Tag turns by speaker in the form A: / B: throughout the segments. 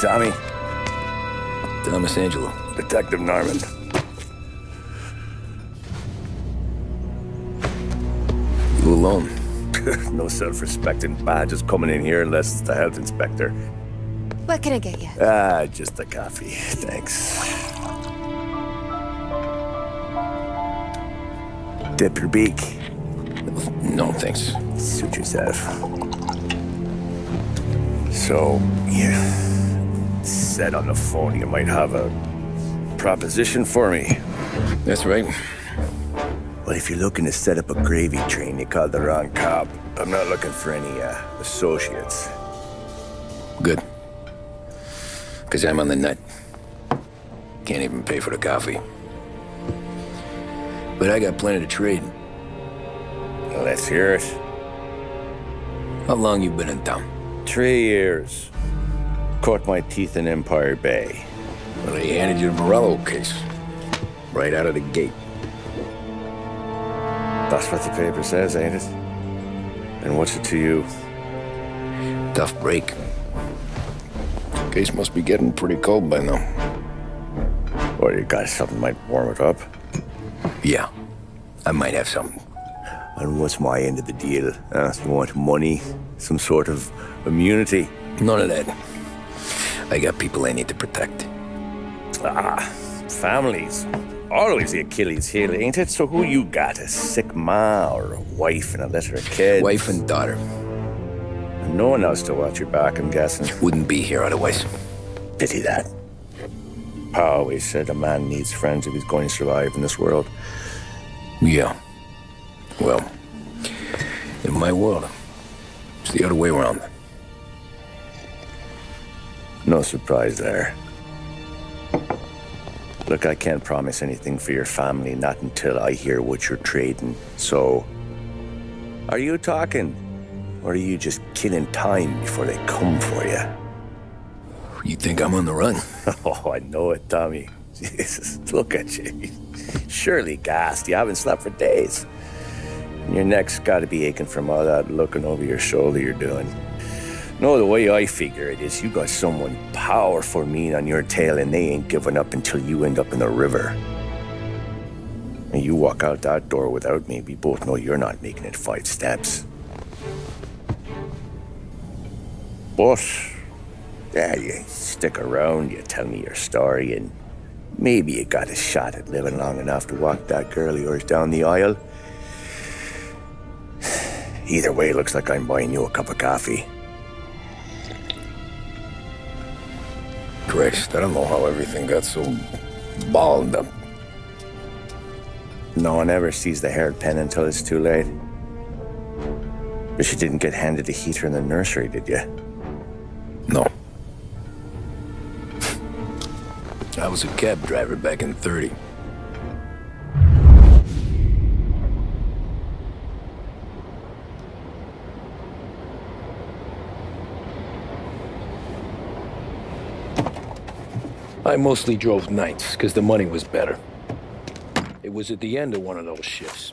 A: Tommy.
B: Thomas Angelo.
A: Detective Norman.
B: You alone?
A: No self-respecting badges coming in here unless it's the health inspector.
C: What can I get you?
A: Just a coffee. Thanks. Dip your beak.
B: No, thanks.
A: Suit yourself. So, you said on the phone you might have a proposition for me.
B: That's right.
A: Well, if you're looking to set up a gravy train, you called the wrong cop. I'm not looking for any, associates.
B: Good. Because I'm on the nut. Can't even pay for the coffee. But I got plenty to trade.
A: Well, let's hear it.
B: How long you been in town?
A: 3 years. Caught my teeth in Empire Bay.
B: Well, they handed you the Morello case. Right out of the gate.
A: That's what the paper says, ain't it? And what's it to you?
B: Tough break. Case must be getting pretty cold by now.
A: Or you got something might warm it up?
B: Yeah, I might have something.
A: And what's my end of the deal? You want money? Some sort of immunity?
B: None of that. I got people I need to protect.
A: Families. Always the Achilles heel, ain't it? So who you got? A sick ma or a wife and a litter of kids?
B: Wife and daughter.
A: And no one else to watch your back, I'm guessing.
B: Wouldn't be here otherwise.
A: Pity that. Pa always said a man needs friends if he's going to survive in this world.
B: Yeah. Well, in my world, it's the other way around.
A: No surprise there. Look, I can't promise anything for your family, not until I hear what you're trading. So, are you talking? Or are you just killing time before they come for you?
B: You think I'm on the run?
A: Oh, I know it, Tommy. Jesus, look at you. Surely gassed. You haven't slept for days. And your neck's got to be aching from all that looking over your shoulder you're doing. No, the way I figure it is you got someone powerful mean on your tail and they ain't giving up until you end up in the river. And you walk out that door without me, we both know you're not making it 5 steps. But, yeah, you stick around, you tell me your story, and maybe you got a shot at living long enough to walk that girl of yours down the aisle. Either way, it looks like I'm buying you a cup of coffee.
B: Christ, I don't know how everything got so balled up.
A: No one ever sees the hairpin until it's too late. But you didn't get handed a heater in the nursery, did you?
B: No. I was a cab driver back in 30. I mostly drove nights, because the money was better. It was at the end of one of those shifts,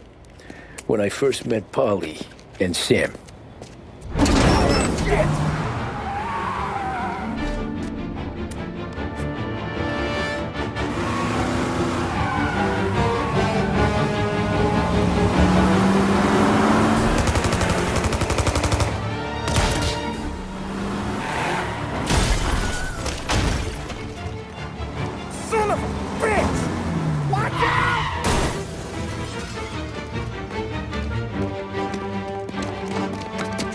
B: when I first met Polly and Sam.
D: Son of a bitch! Watch out!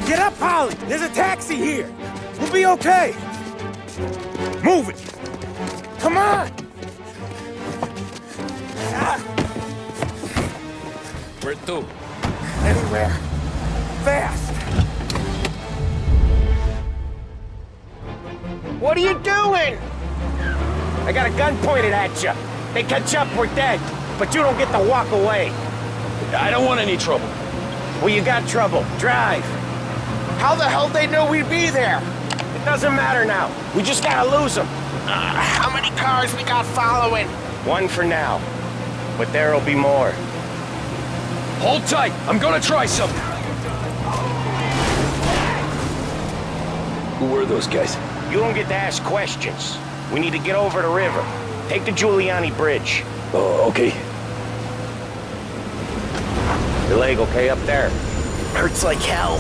D: Get up, Polly! There's a taxi here! We'll be okay! Move it! Come on! Ah,
B: Where to?
D: anywhere. Fast! What are you doing? I got a gun pointed at you. They catch up, we're dead. But you don't get to walk away.
E: I don't want any trouble.
D: Well, you got trouble. Drive. How the hell they know we'd be there? It doesn't matter now. We just gotta lose them. How many cars we got following? One for now. But there'll be more.
E: Hold tight. I'm gonna try something.
B: Who were those guys?
D: You don't get to ask questions. We need to get over the river. Take the Giuliani Bridge.
B: Oh, okay.
D: Your leg okay up there?
F: Hurts like hell.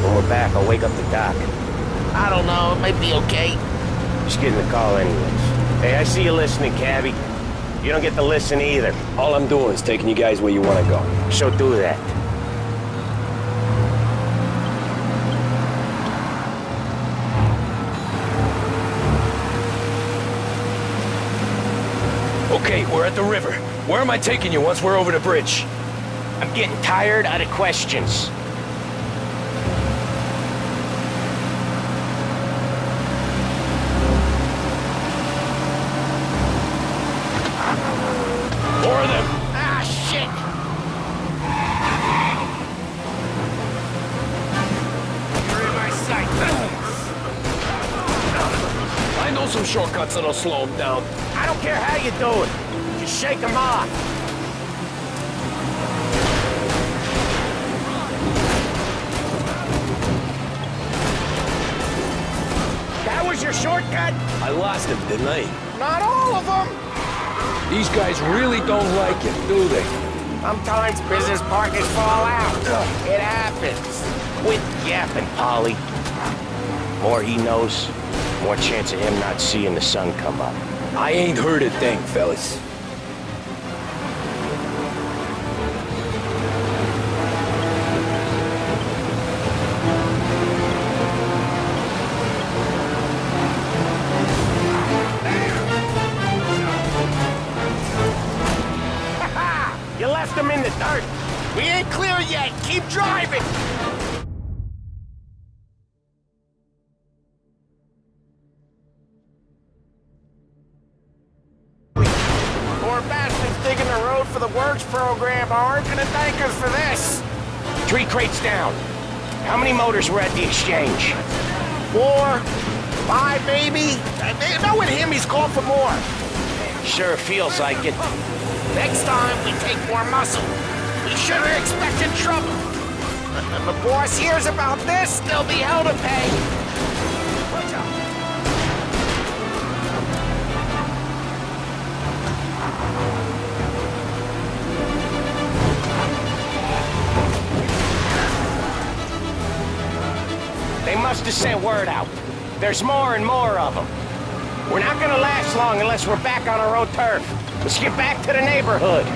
D: When we're back, I'll wake up the doc.
F: I don't know, it might be okay.
D: Just getting the call anyways. Hey, I see you listening, Cabby. You don't get to listen either.
B: All I'm doing is taking you guys where you want to go.
D: So do that.
E: Okay, we're at the river. Where am I taking you once we're over the bridge?
D: I'm getting tired of the questions.
E: More of them.
D: Ah, shit! You're in my sight.
E: I know some shortcuts that'll slow them down.
D: I don't care how you do it. Just shake them off. That was your shortcut?
B: I lost him, didn't I?
D: Not all of them.
B: These guys really don't like it, do they?
D: Sometimes business partners fall out. It happens. Quit yapping, Polly. More he knows, more chance of him not seeing the sun come up.
B: I ain't heard a thing, fellas.
D: You left him in the dirt. We ain't clear yet. Keep driving. Poor bastards digging the road for the works program aren't gonna thank us for this. 3 crates down. How many motors were at the exchange? 4, 5 maybe. Knowing him, he's called for more. Sure feels like it.
F: Next time, we take more muscle. We should have expected trouble.
D: If the boss hears about this, there'll be hell to pay. Watch out. They must have sent word out. There's more and more of them. We're not gonna last long unless we're back on our own turf. Let's get back to the neighborhood.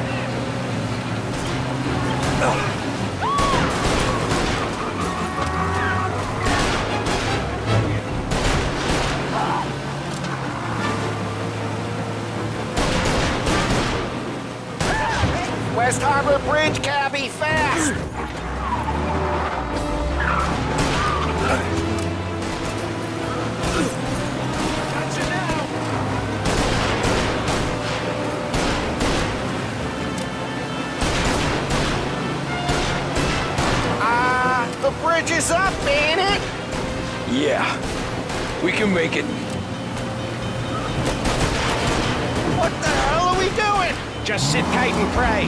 D: West Harbor Bridge, Cabby, fast! The bridge is up, ain't it?
B: Yeah, we can make it.
D: What the hell are we doing? Just sit tight and pray.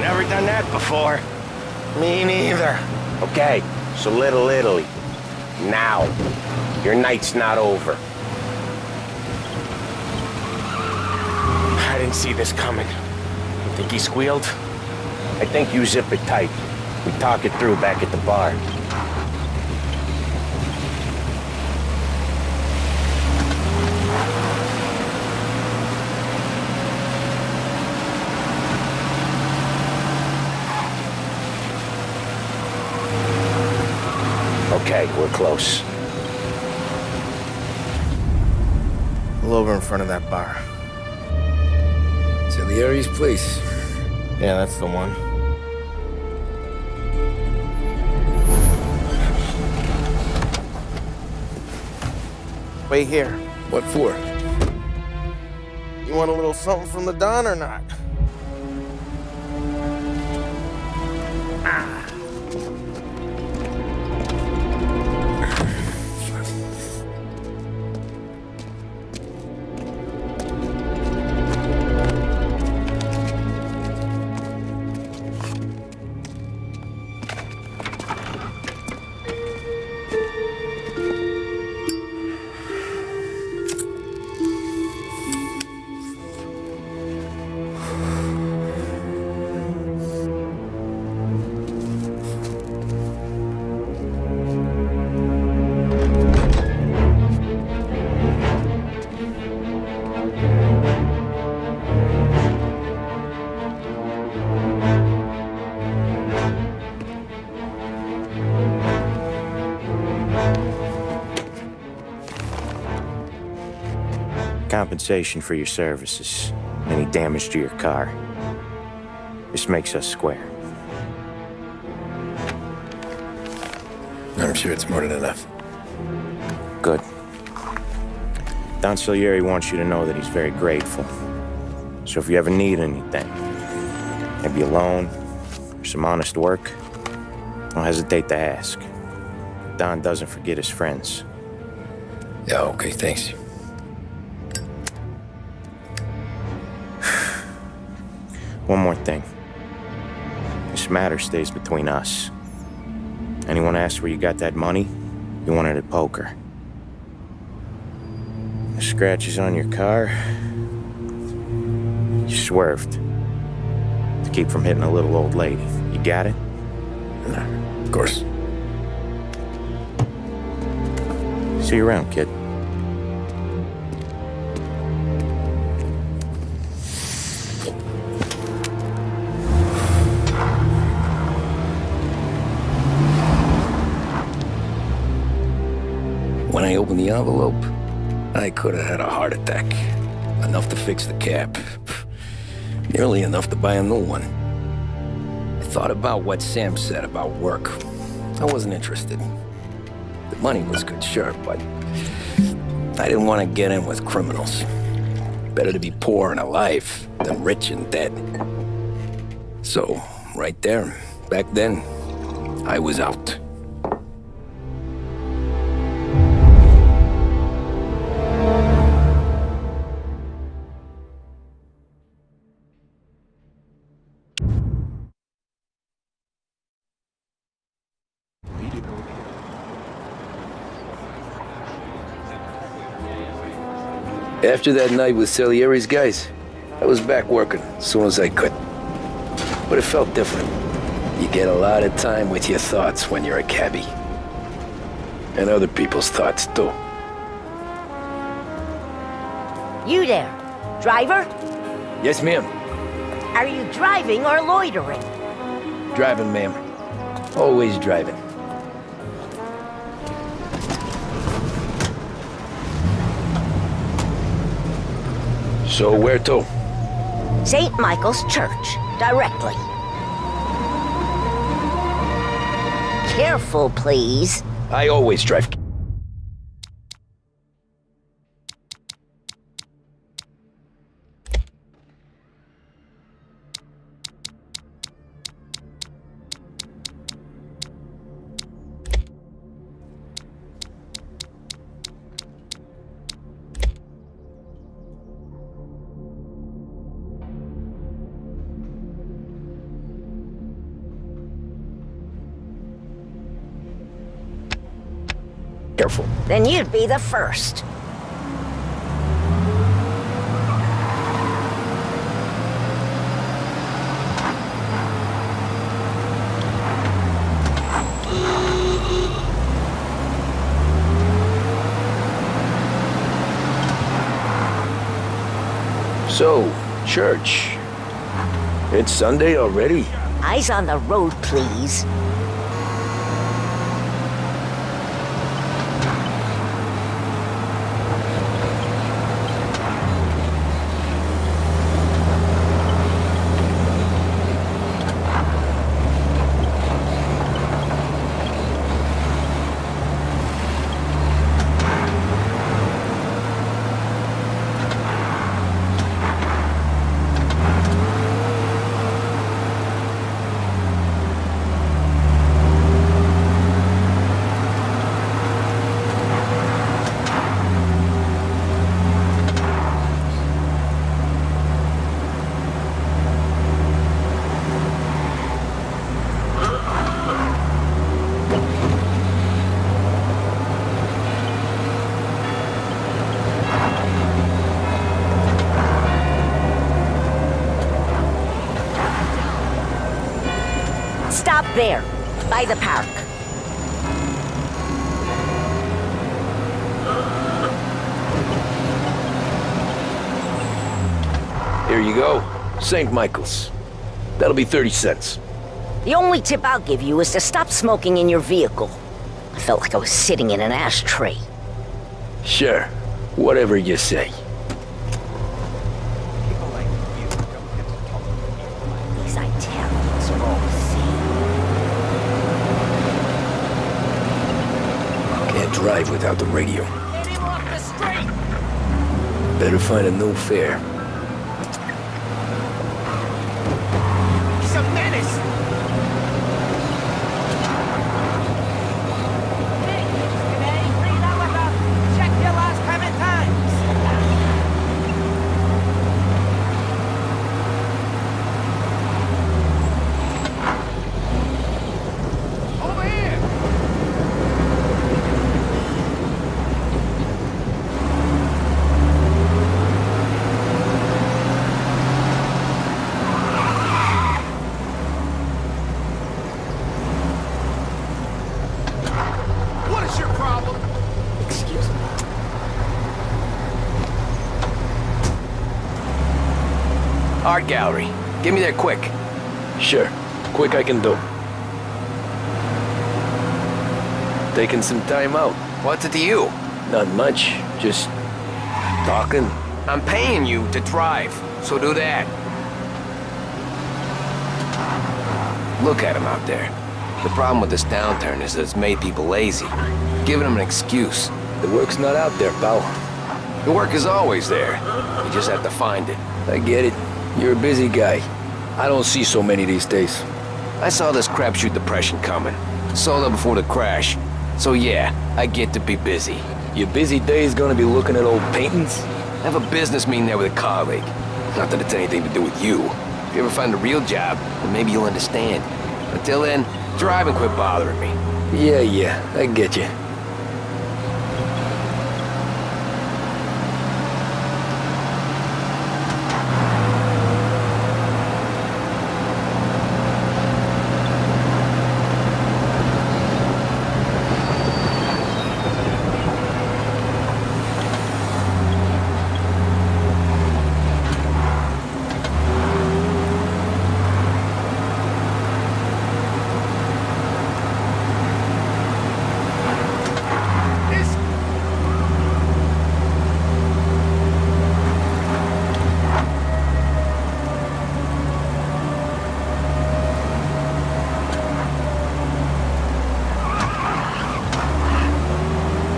D: Never done that before. Me neither. Okay, so Little Italy. Now. Your night's not over. I didn't see this coming. You think he squealed? I think you zip it tight. We talk it through back at the bar. Okay, we're close.
F: Pull over in front of that bar.
B: Salieri's place.
F: Yeah, that's the one. Wait here.
B: What for?
F: You want a little something from the Don or not?
D: compensation for your services, any damage to your car. This makes us square.
B: I'm sure it's more than enough.
D: Good. Don Salieri wants you to know that he's very grateful. So if you ever need anything, maybe a loan or some honest work, don't hesitate to ask. Don doesn't forget his friends.
B: Yeah, okay, thanks.
D: One more thing. This matter stays between us. Anyone asks where you got that money, you won it at poker. The scratches on your car, you swerved to keep from hitting a little old lady. You got it?
B: Of course.
D: See you around, kid.
B: When I opened the envelope, I could have had a heart attack. Enough to fix the cab. Nearly enough to buy a new one. I thought about what Sam said about work. I wasn't interested. The money was good, sure, but I didn't want to get in with criminals. Better to be poor and alive than rich and dead. So, right there, back then, I was out. After that night with Salieri's guys, I was back working as soon as I could. But it felt different. You get a lot of time with your thoughts when you're a cabbie. And other people's thoughts, too.
G: You there, driver?
B: Yes, ma'am.
G: Are you driving or loitering?
B: Driving, ma'am. Always driving. So where to?
G: St. Michael's Church, directly. Careful, please.
B: I always drive. Careful.
G: Then you'd be the first.
B: So, church. It's Sunday already?
G: Eyes on the road, please. Stop there, by the park.
B: Here you go. St. Michael's. That'll be 30 cents.
G: The only tip I'll give you is to stop smoking in your vehicle. I felt like I was sitting in an ashtray.
B: Sure. Whatever you say. drive without the radio.
F: Get him off the street!
B: Better find a new fare.
F: He's a menace! Check your last coming times! Over here! What is your problem? Excuse me.
E: Art gallery. Get me there quick.
B: Sure. Quick I can do. Taking some time out.
E: What's it to you?
B: Not much. Just talking.
E: I'm paying you to drive, so do that. Look at him out there. The problem with this downturn is that it's made people lazy, giving them an excuse.
B: The work's not out there, pal.
E: The work is always there. You just have to find it.
B: I get it. You're a busy guy. I don't see so many these days.
E: I saw this crapshoot depression coming. Sold it before the crash. So yeah, I get to be busy.
B: Your busy day's gonna be looking at old paintings?
E: I have a business meeting there with a colleague. Not that it's anything to do with you. If you ever find a real job, then maybe you'll understand. Until then, drive and quit bothering me.
B: Yeah, I get you.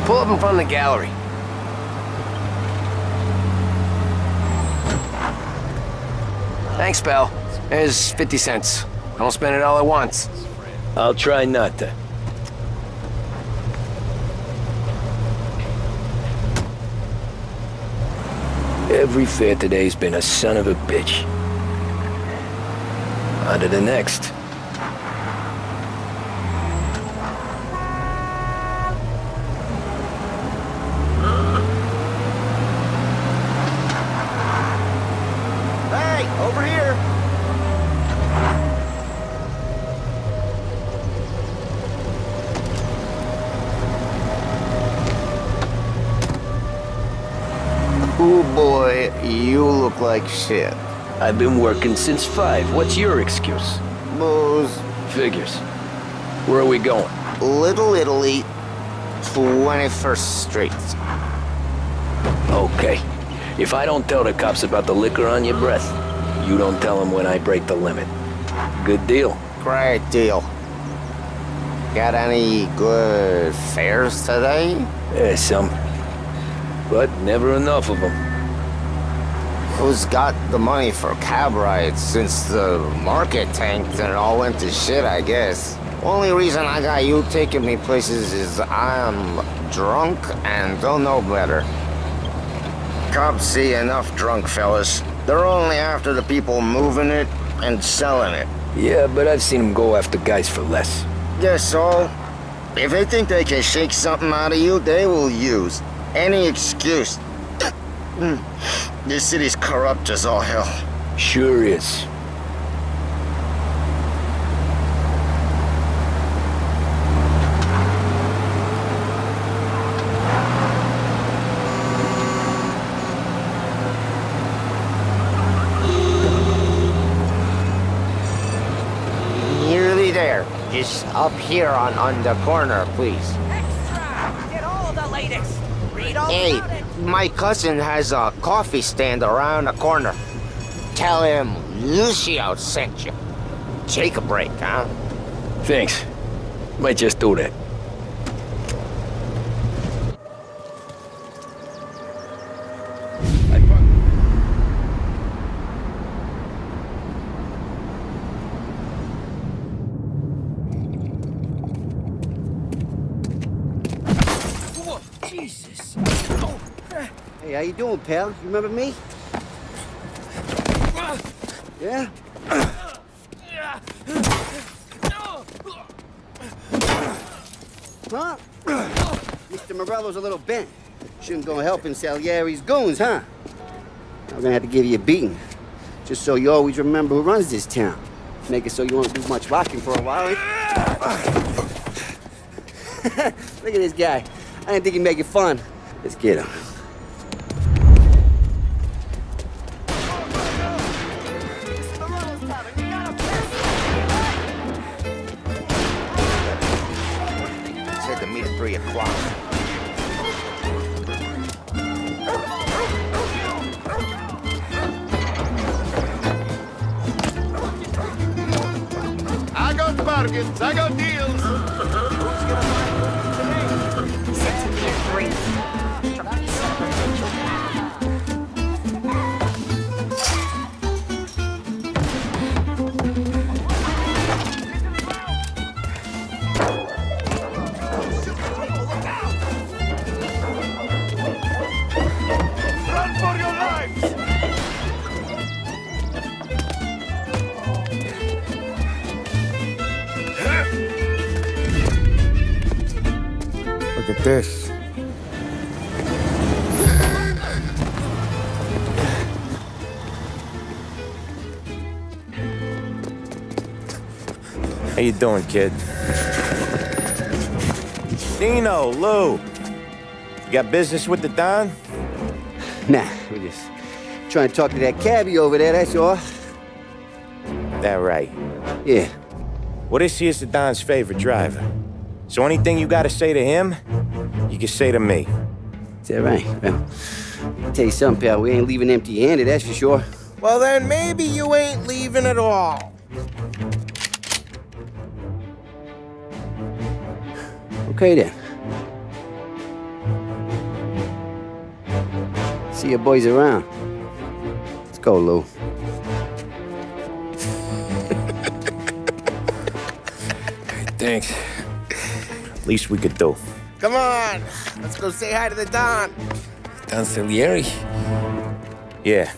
E: Pull up in front of the gallery. Thanks, pal. There's 50 cents. Don't spend it all at once.
B: I'll try not to. Every fare today's been a son of a bitch. On to the next.
D: Hey, over here! Oh boy, you look like shit.
B: I've been working since 5. What's your excuse?
D: Booze.
B: Figures. Where are we going?
D: Little Italy, 21st Street.
B: Okay. If I don't tell the cops about the liquor on your breath, you don't tell them when I break the limit. Good deal.
D: Great deal. Got any good fares today?
B: Some. But never enough of them.
D: Who's got the money for cab rides since the market tanked and it all went to shit, I guess? Only reason I got you taking me places is I'm drunk and don't know better. Cops see enough drunk fellas. They're only after the people moving it and selling it.
B: Yeah, but I've seen them go after guys for less.
D: Guess so. If they think they can shake something out of you, they will use any excuse. This city's corrupt as all hell.
B: Sure is.
D: Nearly there. Just up here on the corner, please.
F: Extra! Get all the latest! Read all
D: Hey,
F: about it!
D: my cousin has a coffee stand around the corner. Tell him Lucio sent you. Take a break, huh?
B: Thanks. Might just do that.
H: Hey, how you doing, pal? You remember me? Yeah? Huh? Mr. Morello's a little bent. Shouldn't go helping Salieri's goons, huh? I'm gonna have to give you a beating. Just so you always remember who runs this town. Make it so you won't do much rocking for a while. Look at this guy. I didn't think he'd make it fun. Let's get him.
D: Said to meet at 3 o'clock.
F: I got bargains, I got deals.
G: Said to me at 3. Struck me son of a bitch.
F: Run for your lives!
I: Look at this.
A: How you doing, kid? Dino, Lou. You got business with the Don?
H: Nah, we're just trying to talk to that cabbie over there, that's all.
A: That right.
H: Yeah.
A: Well, this here's the Don's favorite driver. So anything you gotta say to him, you can say to me.
H: Is that right? Well, I'll tell you something, pal. We ain't leaving empty-handed, that's for sure.
D: Well, then maybe you ain't leaving at all.
H: Okay, then. See your boys around. Let's go, Lou.
B: Thanks.
A: Least we could do.
D: Come on, let's go say hi to the Don.
B: Don Salieri?
A: Yeah.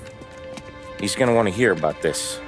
A: He's gonna want to hear about this.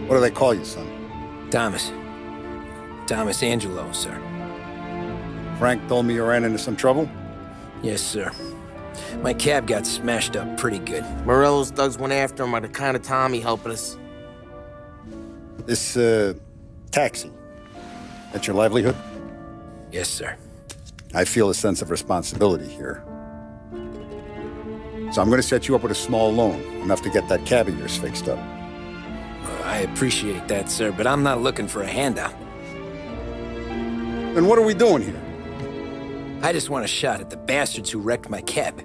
I: What do they call you, son?
B: Thomas. Thomas Angelo, sir.
I: Frank told me you ran into some trouble?
B: Yes, sir. My cab got smashed up pretty good.
D: Morello's thugs went after him on account of Tommy helping us.
I: This, taxi. That's your livelihood?
B: Yes, sir.
I: I feel a sense of responsibility here. So I'm gonna set you up with a small loan, enough to get that cab of yours fixed up.
B: I appreciate that, sir, but I'm not looking for a handout.
I: Then what are we doing here?
B: I just want a shot at the bastards who wrecked my cab.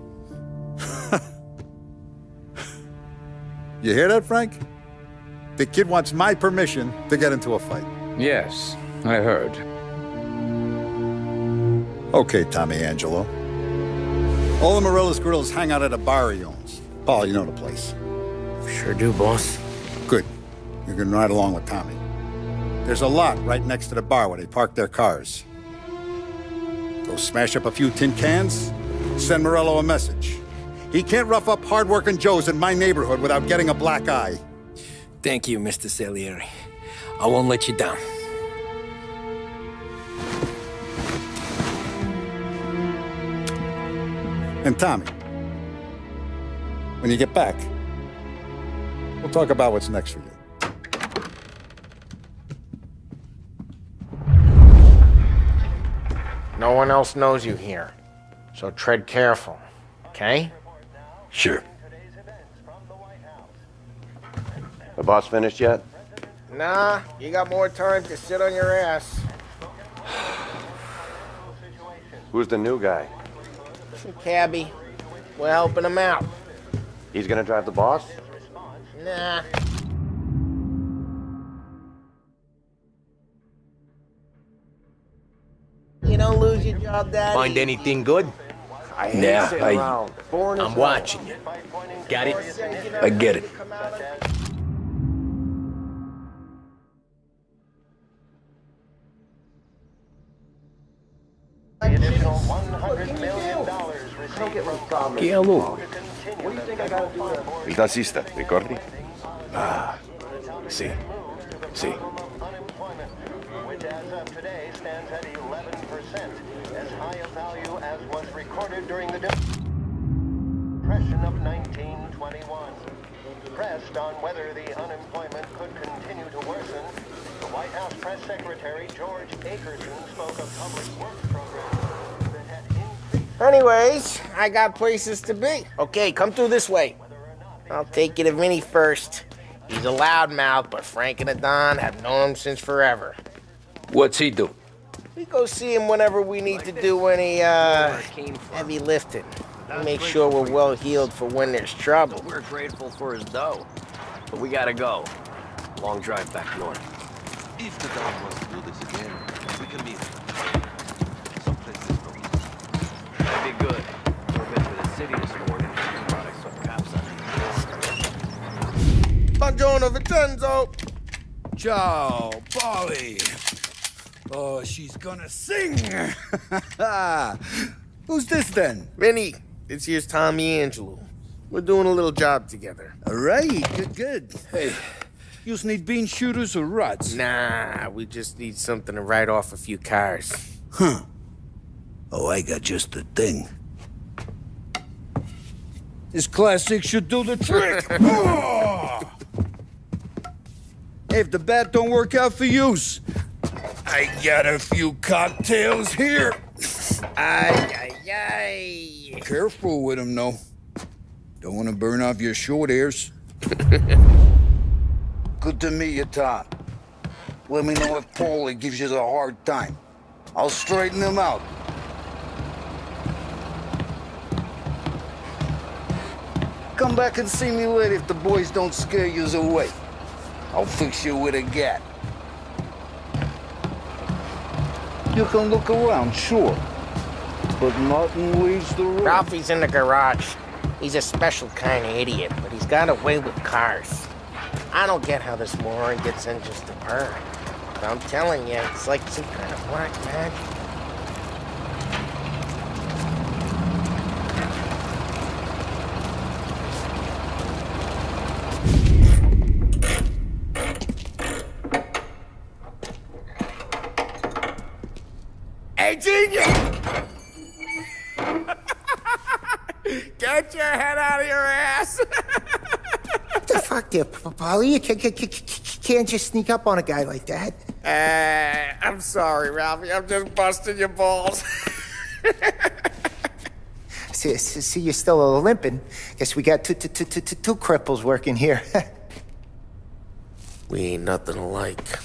I: You hear that, Frank? The kid wants my permission to get into a fight.
J: Yes, I heard.
I: Okay, Tommy Angelo. All the Morello's girls hang out at a bar he owns. Paul, you know the place.
D: Sure do, boss.
I: Good. You can ride along with Tommy. There's a lot right next to the bar where they park their cars. Go smash up a few tin cans, send Morello a message. He can't rough up hard-working Joes in my neighborhood without getting a black eye.
B: Thank you, Mr. Salieri. I won't let you down.
I: And Tommy, when you get back, we'll talk about what's next for you.
D: No one else knows you here, so tread careful. okay?
E: Sure.
K: The boss finished yet?
D: Nah, you got more time to sit on your ass.
K: Who's the new guy?
D: Some cabbie. We're helping him out.
K: He's gonna drive the boss?
D: Nah. You don't lose your job, Daddy.
B: Find anything good?
K: I hate
B: Yeah,
K: sitting around. Boring as
B: I'm
K: hell.
B: watching you. Got it? I get it. ¿Qué hago?
K: Il tassista, ricordi?
E: Ah, sì. Sì.
L: Which as of today stands at 11%, as high a value as was recorded during the Depression of 1921. Pressed on whether the unemployment could continue to worsen, the White House press secretary George Akerson spoke of public works programs that had increased.
D: Anyways, I got places to be. Okay, come through this way. I'll take you to Vinny first. He's a loudmouth, but Frank and the Don have known him since forever.
B: What's he do?
D: We go see him whenever we need to do any, heavy lifting. We make sure we're well healed for when there's trouble.
B: We're grateful for his dough, but we gotta go. Long drive back north.
M: If the dog wants to do this again, we can meet someplace this road.
B: That'd be good. We've been to the city this morning. I saw cops on
D: Buongiorno, Vincenzo.
N: Ciao, Polly. Oh, she's gonna sing. Who's this then?
D: Vinny, this here's Tommy Angelo. We're doing a little job together.
N: All right, good. Hey, you need bean shooters or rods?
D: Nah, we just need something to write off a few cars.
N: Huh. Oh, I got just the thing. This classic should do the trick. Oh! Hey, if the bat don't work out for yous, I got a few cocktails here.
D: Ay, ay, ay.
N: Careful with them, though. Don't want to burn off your short hairs. Good to meet you, Tom. Let me know if Paulie gives you a hard time. I'll straighten him out. Come back and see me later if the boys don't scare yous away. I'll fix you with a gat. You can look around, sure. But nothing leaves the road.
D: Ralphie's in the garage. He's a special kind of idiot, but he's got a way with cars. I don't get how this moron gets in just to burn. But I'm telling you, it's like some kind of black magic. Hey, genius! Get your head out of your ass!
O: What the fuck there, Polly? You can't just sneak up on a guy like that.
D: I'm sorry, Ralphie. I'm just busting your balls.
O: See, you're still limping. Guess we got two cripples working here.
D: We ain't nothing alike.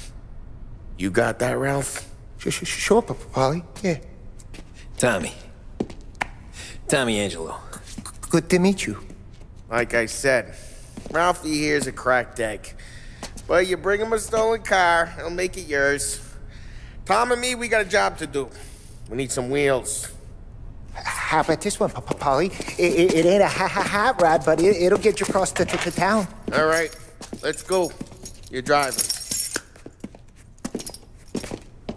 D: You got that, Ralph?
O: Sure, Polly. Yeah.
B: Tommy Angelo.
O: Good to meet you.
D: Like I said, Ralphie here's a cracked egg. But you bring him a stolen car, he'll make it yours. Tom and me, we got a job to do. We need some wheels.
O: How about this one, Polly? It ain't a hot rod, but it'll get you across to town.
D: All right, let's go. You're driving.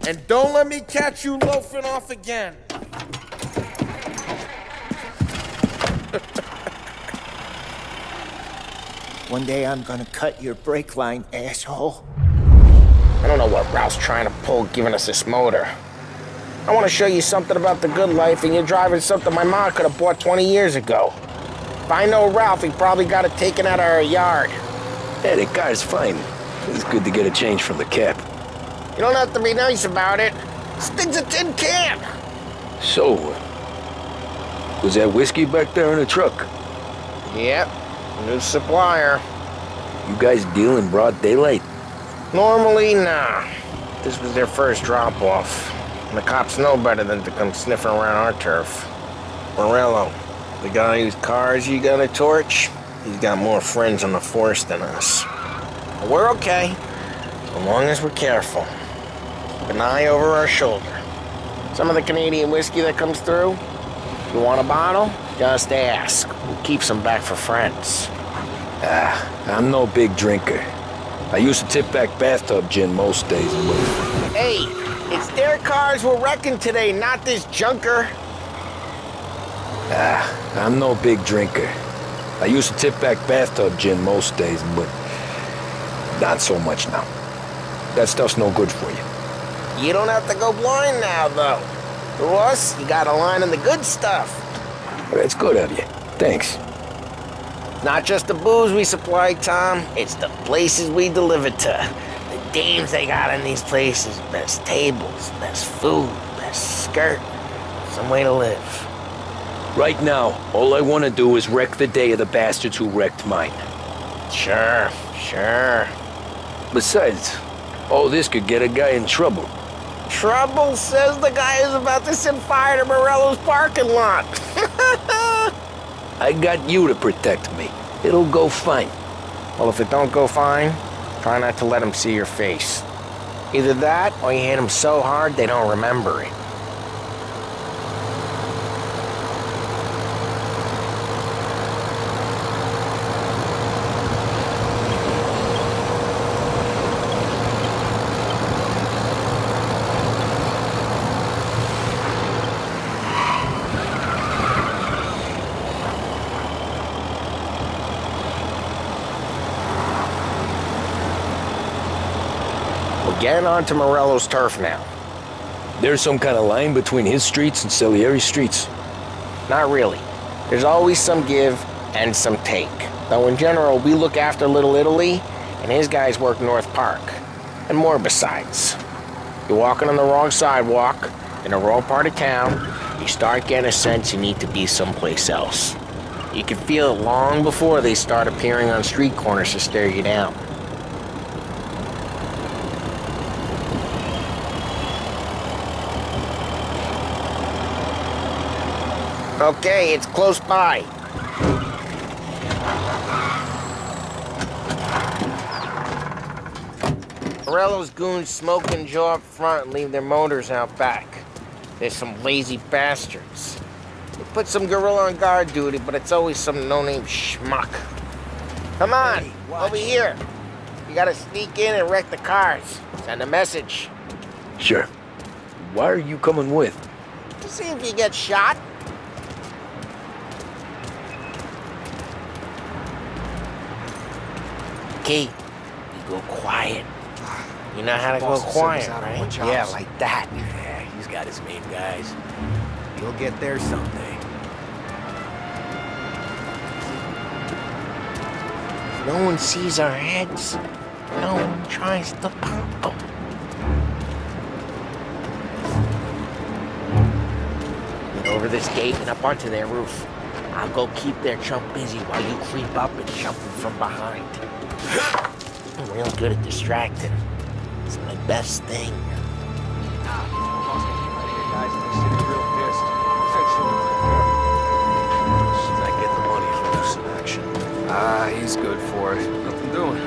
D: And don't let me catch you loafing off again.
O: One day I'm gonna cut your brake line, asshole.
D: I don't know what Ralph's trying to pull giving us this motor. I want to show you something about the good life, and you're driving something my mom could have bought 20 years ago. If I know Ralph, he probably got it taken out of our yard.
B: Hey, the car's fine. It's good to get a change from the cap.
D: You don't have to be nice about it. This thing's a tin can.
B: So, Was that whiskey back there in the truck?
D: Yep, new supplier.
B: You guys deal in broad daylight?
D: Normally, nah. This was their first drop-off. And the cops know better than to come sniffing around our turf. Morello, the guy whose cars you got a torch, he's got more friends on the force than us. But we're okay, so long as we're careful. Keep an eye over our shoulder. Some of the Canadian whiskey that comes through, you want a bottle? Just ask. We'll keep some back for friends.
B: I'm no big drinker. I used to tip back bathtub gin most days, but...
D: Hey, it's their cars we're wrecking today, not this junker.
B: I'm no big drinker. I used to tip back bathtub gin most days, but not so much now. That stuff's no good for you.
D: You don't have to go blind now, though. To us, you got a line on the good stuff.
B: That's good of you. Thanks.
D: Not just the booze we supply, Tom. It's the places we deliver to. The dames they got in these places. Best tables, best food, best skirt. Some way to live.
B: Right now, all I want to do is wreck the day of the bastards who wrecked mine.
D: Sure.
B: Besides, all this could get a guy in trouble.
D: Trouble, says the guy who's about to set fire to Morello's parking lot.
B: I got you to protect me. It'll go fine.
D: Well, if it don't go fine, try not to let them see your face. Either that, or you hit them so hard they don't remember it. We're getting onto Morello's turf now.
B: There's some kind of line between his streets and Salieri streets?
D: Not really. There's always some give and some take. Though in general, we look after Little Italy, and his guys work North Park. And more besides. You're walking on the wrong sidewalk, in the wrong part of town, you start getting a sense you need to be someplace else. You can feel it long before they start appearing on street corners to stare you down. Okay, it's close by. Morello's goons smoke and jaw up front and leave their motors out back. There's some lazy bastards. They put some gorilla on guard duty, but it's always some no-name schmuck. Come on, over here. You gotta sneak in and wreck the cars. Send a message.
B: Sure. Why are you coming with?
D: To see if you get shot. Okay, you go quiet. You know how to go quiet, right?
A: Yeah, like that. Yeah, he's got his main guys. You'll get there someday.
D: If no one sees our heads, no one tries to pop them. Get over this gate and up onto their roof. I'll go keep their chump busy while you creep up and jump them from behind. I'm real good at distracting. It's my best thing.
A: I get the money for this action.
J: Ah, he's good for it. Nothing doing.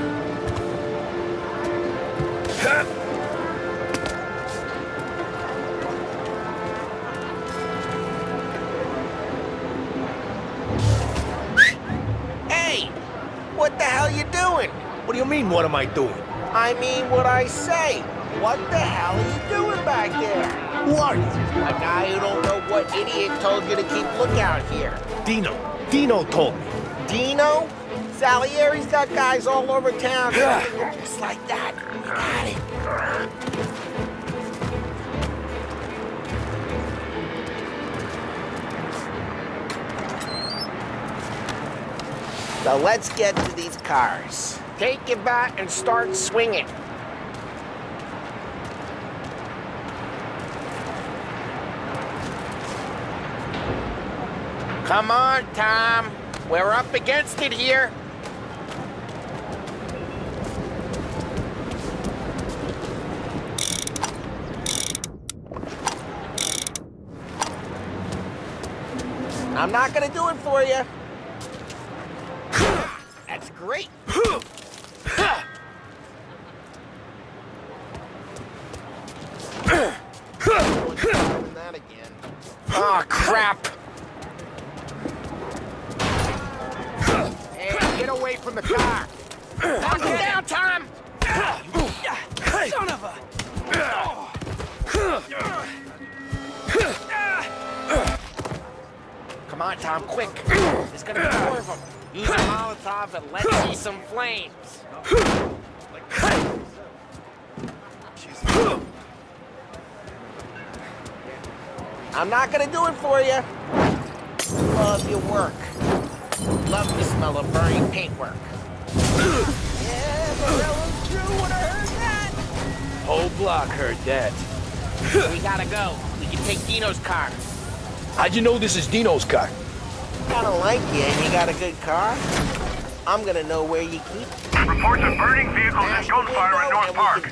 D: Hey! What the hell you doing?
A: What do you mean, what am I doing?
D: I mean what I say. What the hell are you doing back there?
A: Who are you?
D: A guy who don't know what idiot told you to keep lookout here.
A: Dino. Dino told me.
D: Dino? Salieri's got guys all over town. Just like that. You got it. So let's get to these cars. Take your bat and start swinging. Come on, Tom. We're up against it here. I'm not gonna do it for you. That's great. That again. Oh, crap. Hey, get away from the car. Knock it down, Tom. Son of a... Come on, Tom, quick. There's gonna be more of them. Use a Molotov and let's see some flames. I'm not gonna do it for you. Love your work. Love the smell of burning paintwork. Yeah, Morello's true when I heard that.
B: Whole block heard that.
D: We gotta go. We can take Dino's car.
B: How'd you know this is Dino's car?
D: I don't like you and you got a good car. I'm gonna know where you keep it.
P: Reports of burning vehicles and gunfire in North Park.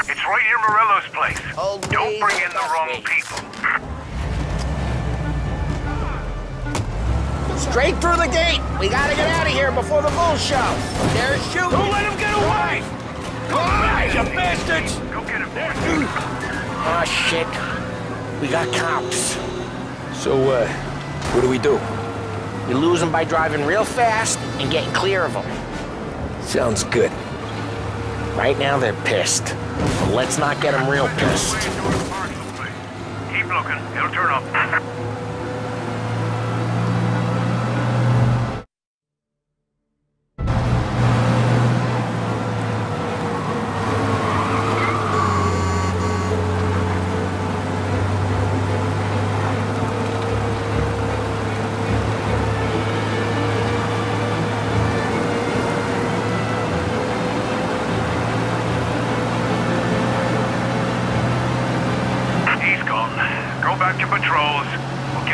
P: It's right near Morello's place. Don't bring in the wrong people.
D: Straight through the gate. We gotta get out of here before the bull show. They're shooting.
P: Don't let him get away!
D: Go on, you bastards!
P: Go get him, boy.
D: Oh, shit. We got cops.
B: So, what do we do?
D: We lose them by driving real fast and getting clear of them.
B: Sounds good.
D: Right now, they're pissed. But let's not get them real pissed.
P: Keep looking. It'll turn up.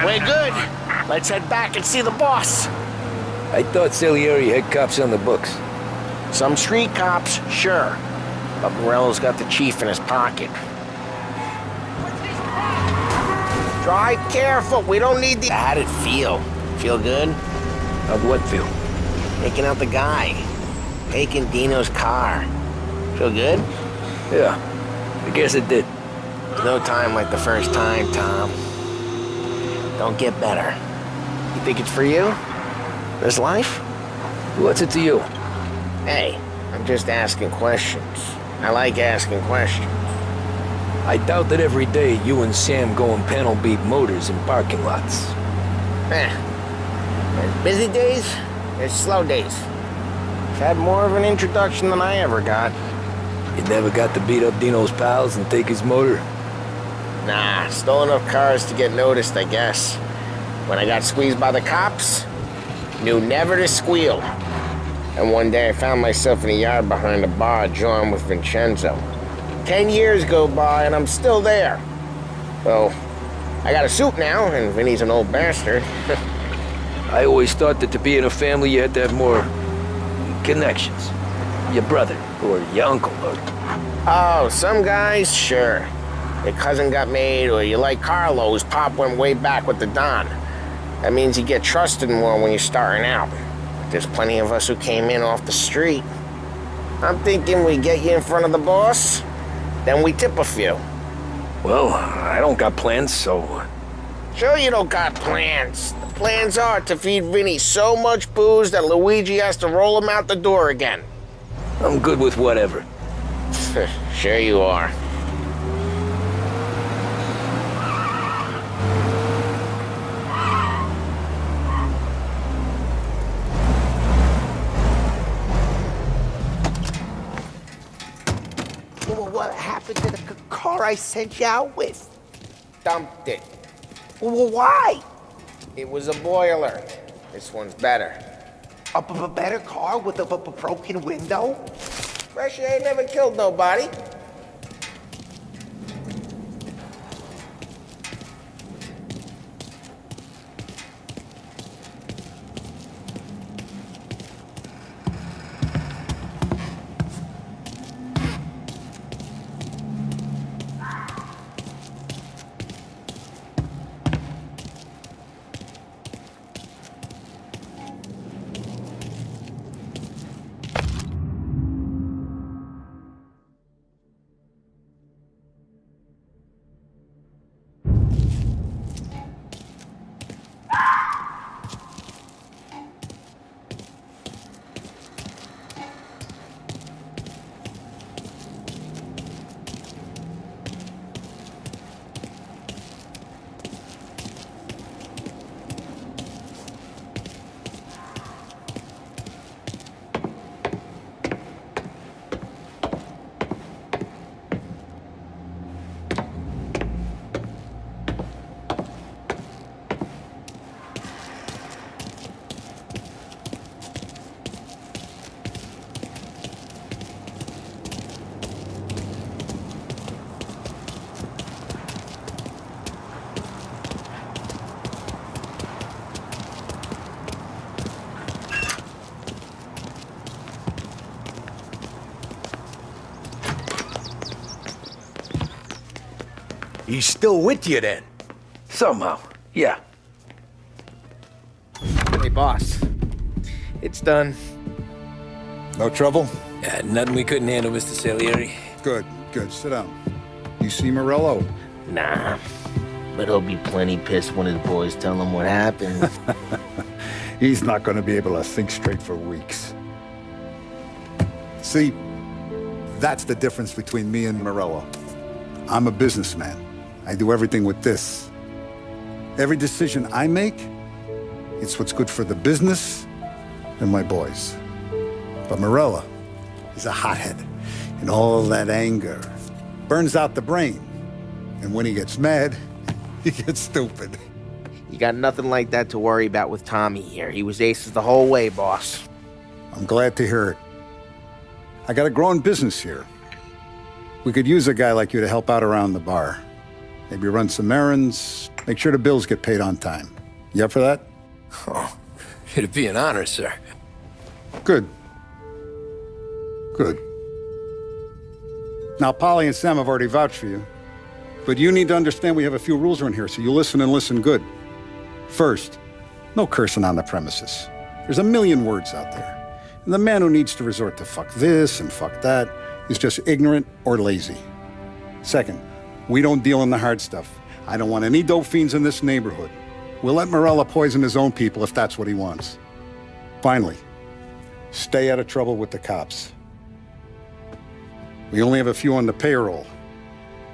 D: We're good. Let's head back and see the boss.
B: I thought Salieri had cops on the books.
D: Some street cops, sure. But Morello's got the chief in his pocket. Drive careful. We don't need the... How'd it feel? Feel good?
B: How'd what feel?
D: Taking out the guy. Taking Dino's car. Feel good?
B: Yeah, I guess it did.
D: There's no time like the first time, Tom. Don't get better. You think it's for you? This life?
B: What's it to you?
D: Hey, I'm just asking questions. I like asking questions.
B: I doubt that every day you and Sam go and panel beat motors in parking lots.
D: There's busy days, there's slow days. I've had more of an introduction than I ever got.
B: You never got to beat up Dino's pals and take his motor?
D: Nah, stole enough cars to get noticed, I guess. When I got squeezed by the cops, knew never to squeal. And one day I found myself in a yard behind a bar drawn with Vincenzo. 10 years go by and I'm still there. Well, I got a suit now, and Vinny's an old bastard.
B: I always thought that to be in a family you had to have more connections. Your brother, or your uncle, or...
D: Oh, some guys, sure. Your cousin got made, or you like Carlos, Pop went way back with the Don. That means you get trusted more when you're starting out. There's plenty of us who came in off the street. I'm thinking we get you in front of the boss, then we tip a few.
B: Well, I don't got plans, so...
D: Sure you don't got plans. The plans are to feed Vinny so much booze that Luigi has to roll him out the door again.
B: I'm good with whatever.
D: Sure you are.
O: What happened to the car I sent you out with?
D: Dumped it.
O: Well, why?
D: It was a boiler. This one's better.
O: A better car with a broken window?
D: Fresh ain't never killed nobody. He's still with you then?
B: Somehow, yeah.
D: Hey, boss. It's done.
I: No trouble?
B: Yeah, nothing we couldn't handle, Mr. Salieri.
I: Good, good. Sit down. You see Morello?
N: Nah. But he'll be plenty pissed when his boys tell him what happened.
I: He's not going to be able to think straight for weeks. See, that's the difference between me and Morello. I'm a businessman. I do everything with this. Every decision I make, it's what's good for the business and my boys. But Morello is a hothead, and all that anger burns out the brain. And when he gets mad, he gets stupid.
N: You got nothing like that to worry about with Tommy here. He was aces the whole way, boss.
I: I'm glad to hear it. I got a growing business here. We could use a guy like you to help out around the bar. Maybe run some errands, make sure the bills get paid on time. You up for that?
B: Oh, it'd be an honor, sir.
I: Good. Good. Now, Polly and Sam have already vouched for you. But you need to understand we have a few rules around here, so you listen and listen good. First, no cursing on the premises. There's a million words out there. And the man who needs to resort to fuck this and fuck that is just ignorant or lazy. Second, we don't deal in the hard stuff. I don't want any dope fiends in this neighborhood. We'll let Morello poison his own people if that's what he wants. Finally, stay out of trouble with the cops. We only have a few on the payroll.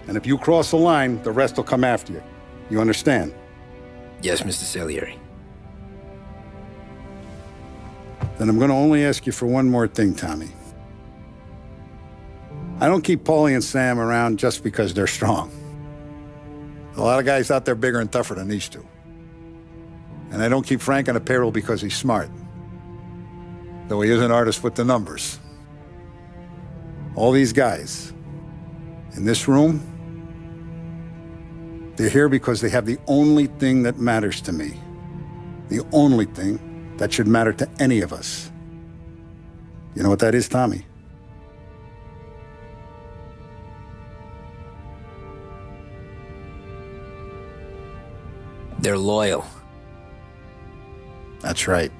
I: And if you cross the line, the rest will come after you. You understand?
B: Yes, Mr. Salieri.
I: Then I'm going to only ask you for one more thing, Tommy. I don't keep Paulie and Sam around just because they're strong. A lot of guys out there bigger and tougher than these two. And I don't keep Frank on the payroll because he's smart. Though he is an artist with the numbers. All these guys in this room, they're here because they have the only thing that matters to me. The only thing that should matter to any of us. You know what that is, Tommy?
B: They're loyal.
I: That's right.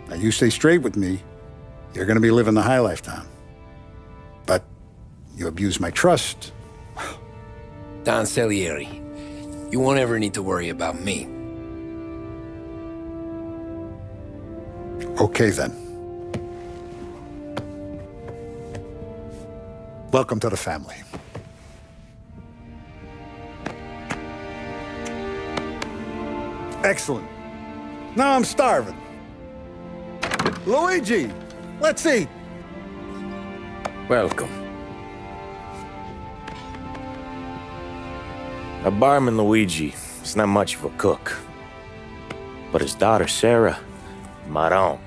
I: Now, you stay straight with me, you're gonna be living the high life, Tom. But you abuse my trust.
B: Don Salieri, you won't ever need to worry about me.
I: Okay, then. Welcome to the family. Excellent. Now I'm starving. Luigi, let's eat.
A: Welcome. A barman Luigi is not much of a cook. But his daughter Sarah, Maron,